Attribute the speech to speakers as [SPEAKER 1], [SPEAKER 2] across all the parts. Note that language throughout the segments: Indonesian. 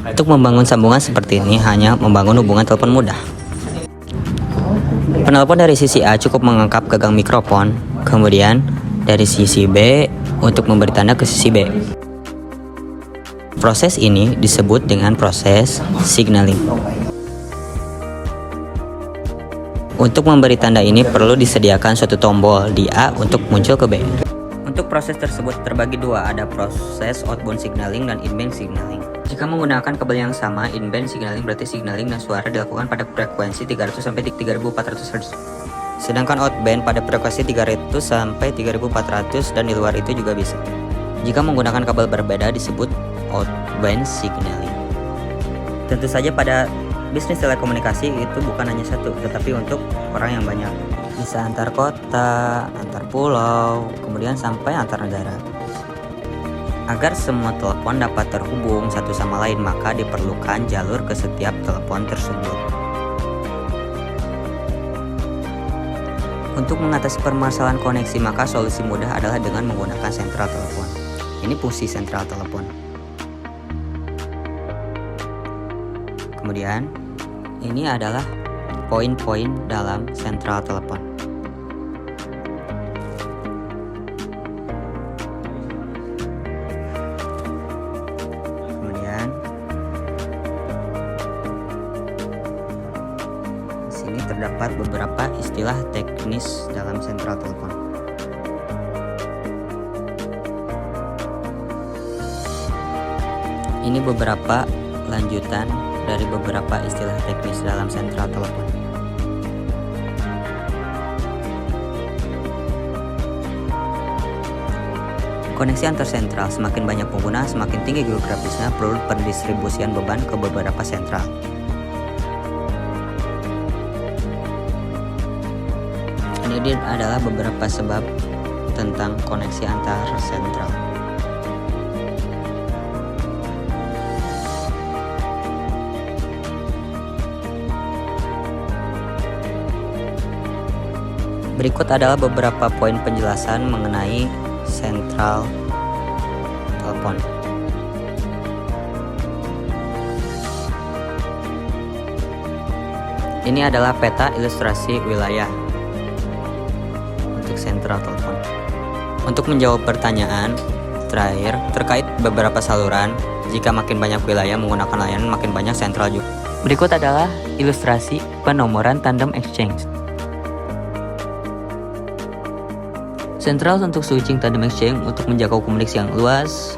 [SPEAKER 1] Untuk membangun sambungan seperti ini hanya membangun hubungan telepon mudah. Penelpon dari sisi A cukup mengangkat gagang mikrofon, kemudian dari sisi B untuk memberi tanda ke sisi B. Proses ini disebut dengan proses signaling. Untuk memberi tanda ini perlu disediakan suatu tombol di A untuk muncul ke B. Untuk proses tersebut terbagi dua, ada proses outbound signaling dan inbound signaling. Jika menggunakan kabel yang sama, inbound signaling berarti signaling dan suara dilakukan pada frekuensi 300 sampai 3400 Hz. Sedangkan outbound pada frekuensi 300 sampai 3400 dan di luar itu juga bisa. Jika menggunakan kabel berbeda disebut outbound signaling. Tentu saja pada bisnis telekomunikasi itu bukan hanya satu, tetapi untuk orang yang banyak. Bisa antar kota, antar pulau, kemudian sampai antar negara. Agar semua telepon dapat terhubung satu sama lain, maka diperlukan jalur ke setiap telepon tersebut. Untuk mengatasi permasalahan koneksi, maka solusi mudah adalah dengan menggunakan sentral telepon. Ini fungsi sentral telepon. Kemudian, ini adalah poin-poin dalam sentral telepon. Kemudian, di sini terdapat beberapa istilah teknis dalam sentral telepon. Ini beberapa lanjutan dari beberapa istilah teknis dalam sentral telepon. Koneksi antar sentral, semakin banyak pengguna, semakin tinggi geografisnya, perlu pendistribusian beban ke beberapa sentral. Ini adalah beberapa sebab tentang koneksi antar sentral. Berikut adalah beberapa poin penjelasan mengenai sentral telepon. Ini adalah peta ilustrasi wilayah untuk sentral telepon. Untuk menjawab pertanyaan terakhir terkait beberapa saluran, jika makin banyak wilayah menggunakan layanan, makin banyak sentral juga. Berikut adalah ilustrasi penomoran tandem exchange. Sentral untuk switching tandem exchange. Untuk menjangkau komunikasi yang luas,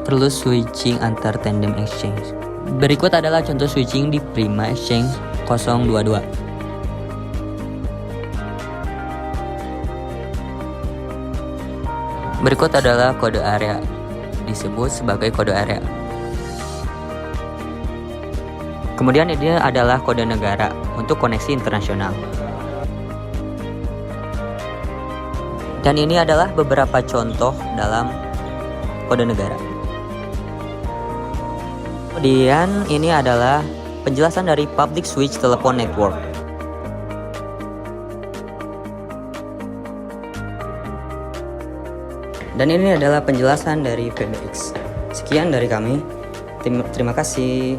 [SPEAKER 1] perlu switching antar tandem exchange. Berikut adalah contoh switching di Prima Exchange 022. Berikut adalah kode area, disebut sebagai kode area. Kemudian ini adalah kode negara untuk koneksi internasional. Dan ini adalah beberapa contoh dalam kode negara. Kemudian ini adalah penjelasan dari Public Switch Telephone Network. Dan ini adalah penjelasan dari PBX. Sekian dari kami. Terima kasih.